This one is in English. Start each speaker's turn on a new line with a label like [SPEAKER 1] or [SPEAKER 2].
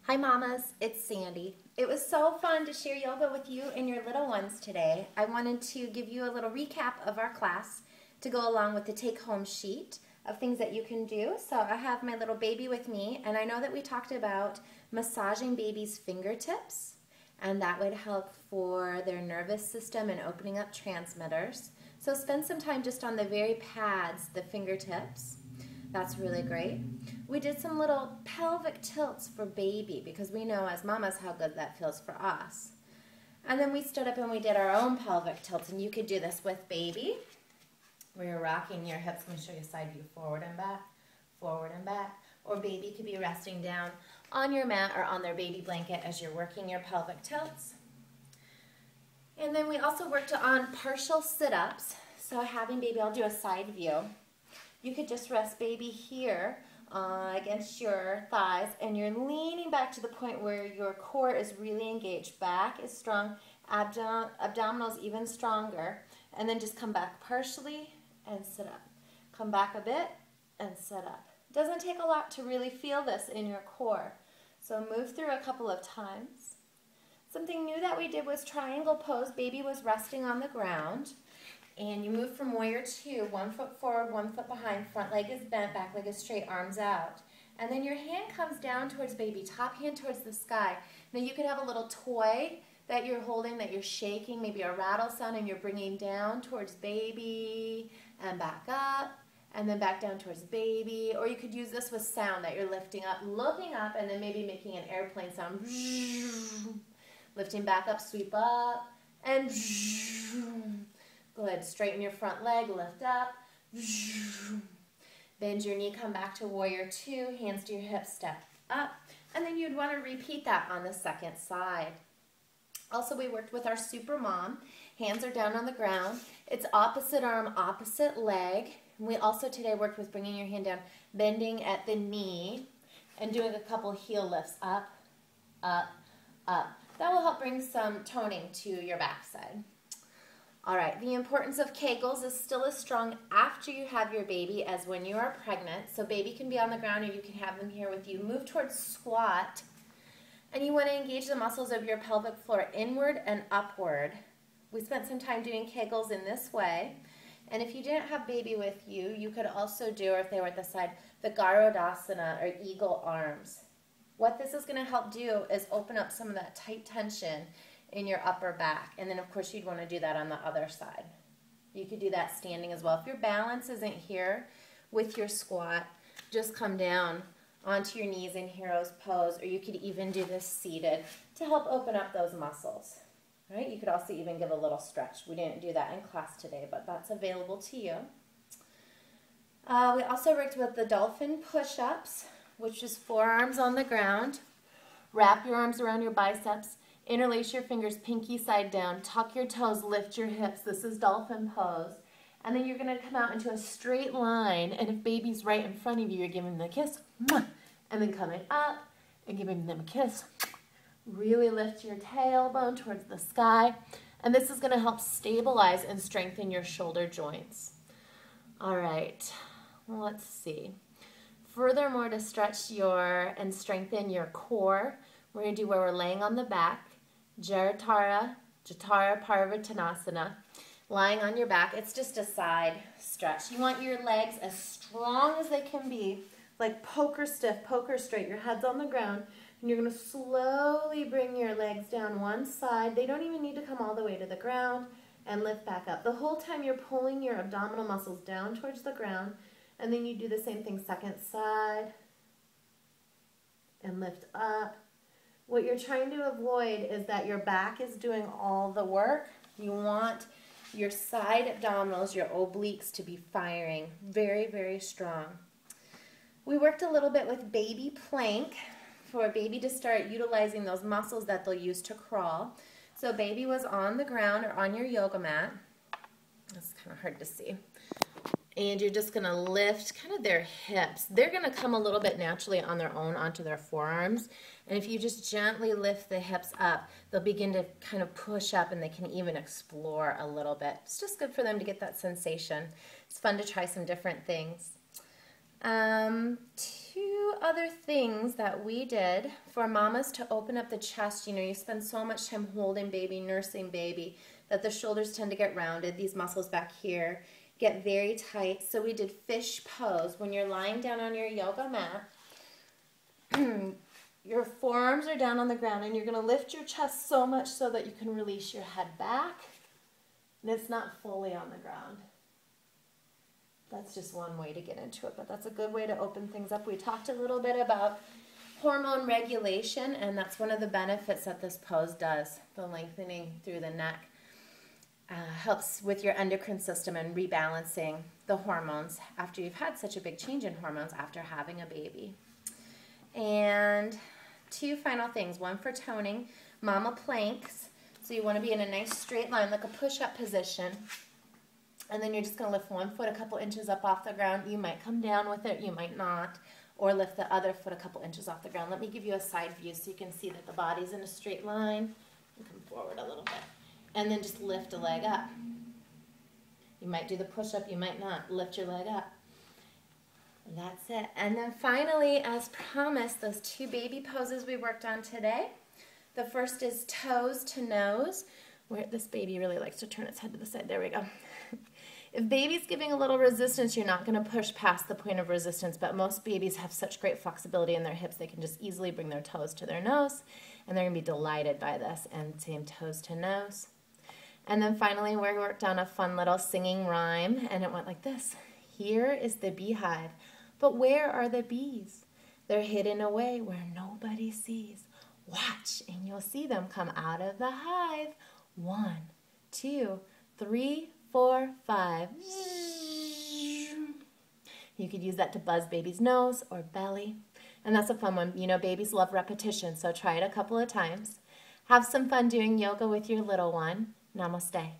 [SPEAKER 1] Hi mamas, it's Sandy. It was so fun to share yoga with you and your little ones today. I wanted to give you a little recap of our class to go along with the take-home sheet of things that you can do. So I have my little baby with me, and I know that we talked about massaging babies' fingertips, and that would help for their nervous system and opening up transmitters. So spend some time just on the very pads, the fingertips. That's really great. We did some little pelvic tilts for baby because we know as mamas how good that feels for us. And then we stood up and we did our own pelvic tilts, and you could do this with baby where you're rocking your hips. Let me show you side view, forward and back. Or baby could be resting down on your mat or on their baby blanket as you're working your pelvic tilts. And then we also worked on partial sit-ups. So having baby, I'll do a side view. You could just rest baby here against your thighs, and you're leaning back to the point where your core is really engaged. Back is strong, abdominals even stronger, and then just come back partially and sit up. Come back a bit and sit up. It doesn't take a lot to really feel this in your core. So move through a couple of times. Something new that we did was triangle pose. Baby was resting on the ground. And you move from warrior two, 1 foot forward, 1 foot behind, front leg is bent, back leg is straight, arms out. And then your hand comes down towards baby, top hand towards the sky. Now you could have a little toy that you're holding, that you're shaking, maybe a rattle sound, and you're bringing down towards baby and back up, and then back down towards baby. Or you could use this with sound that you're lifting up, looking up, and then maybe making an airplane sound. Lifting back up, sweep up, and go ahead, straighten your front leg, lift up. Bend your knee, come back to warrior two, hands to your hips, step up. And then you'd want to repeat that on the second side. Also, we worked with our super mom. Hands are down on the ground. It's opposite arm, opposite leg. We also today worked with bringing your hand down, bending at the knee, and doing a couple heel lifts up, up, up. That will help bring some toning to your backside. All right, the importance of Kegels is still as strong after you have your baby as when you are pregnant. So baby can be on the ground, or you can have them here with you. Move towards squat, and you want to engage the muscles of your pelvic floor inward and upward. We spent some time doing Kegels in this way. And if you didn't have baby with you, you could also do, or if they were at the side, the Garudasana or eagle arms. What this is going to help do is open up some of that tight tension in your upper back. And then of course you'd want to do that on the other side. You could do that standing as well. If your balance isn't here with your squat, just come down onto your knees in hero's pose, or you could even do this seated to help open up those muscles. Right? You could also even give a little stretch. We didn't do that in class today, but that's available to you. We also worked with the dolphin push-ups, which is forearms on the ground. Wrap your arms around your biceps. Interlace your fingers, pinky side down. Tuck your toes, lift your hips. This is dolphin pose. And then you're going to come out into a straight line. And if baby's right in front of you, you're giving them a kiss. And then coming up and giving them a kiss. Really lift your tailbone towards the sky. And this is going to help stabilize and strengthen your shoulder joints. All right, let's see. Furthermore, to stretch and strengthen your core, we're going to do where we're laying on the back. Jatara Parvattanasana. Lying on your back. It's just a side stretch. You want your legs as strong as they can be, like poker stiff, poker straight. Your head's on the ground, and you're going to slowly bring your legs down one side. They don't even need to come all the way to the ground, and lift back up. The whole time you're pulling your abdominal muscles down towards the ground, and then you do the same thing second side, and lift up. What you're trying to avoid is that your back is doing all the work. You want your side abdominals, your obliques, to be firing very, very strong. We worked a little bit with baby plank for a baby to start utilizing those muscles that they'll use to crawl. So baby was on the ground or on your yoga mat. That's kind of hard to see. And you're just going to lift kind of their hips. They're going to come a little bit naturally on their own onto their forearms. And if you just gently lift the hips up, they'll begin to kind of push up, and they can even explore a little bit. It's just good for them to get that sensation. It's fun to try some different things. two other things that we did for mamas to open up the chest. You know, you spend so much time holding baby, nursing baby, that the shoulders tend to get rounded. These muscles back here get very tight. So we did fish pose. When you're lying down on your yoga mat, your forearms are down on the ground, and you're going to lift your chest so much so that you can release your head back, and it's not fully on the ground. That's just one way to get into it, but that's a good way to open things up. We talked a little bit about hormone regulation, and that's one of the benefits that this pose does. The lengthening through the neck helps with your endocrine system and rebalancing the hormones after you've had such a big change in hormones after having a baby. And two final things. One for toning, mama planks. So you want to be in a nice straight line, like a push-up position. And then you're just going to lift one foot a couple inches up off the ground. You might come down with it, you might not. Or lift the other foot a couple inches off the ground. Let me give you a side view so you can see that the body's in a straight line. You come forward a little bit. And then just lift a leg up. You might do the push-up, you might not. Lift your leg up. That's it. And then finally, as promised, those two baby poses we worked on today. The first is toes to nose, where this baby really likes to turn its head to the side. There we go. If baby's giving a little resistance, you're not going to push past the point of resistance, but most babies have such great flexibility in their hips, they can just easily bring their toes to their nose, and they're going to be delighted by this. And same toes to nose. And then finally, we worked on a fun little singing rhyme, and it went like this. Here is the beehive, but where are the bees? They're hidden away where nobody sees. Watch, and you'll see them come out of the hive. 1, 2, 3, 4, 5. You could use that to buzz baby's nose or belly. And that's a fun one. You know, babies love repetition, so try it a couple of times. Have some fun doing yoga with your little one. Namaste.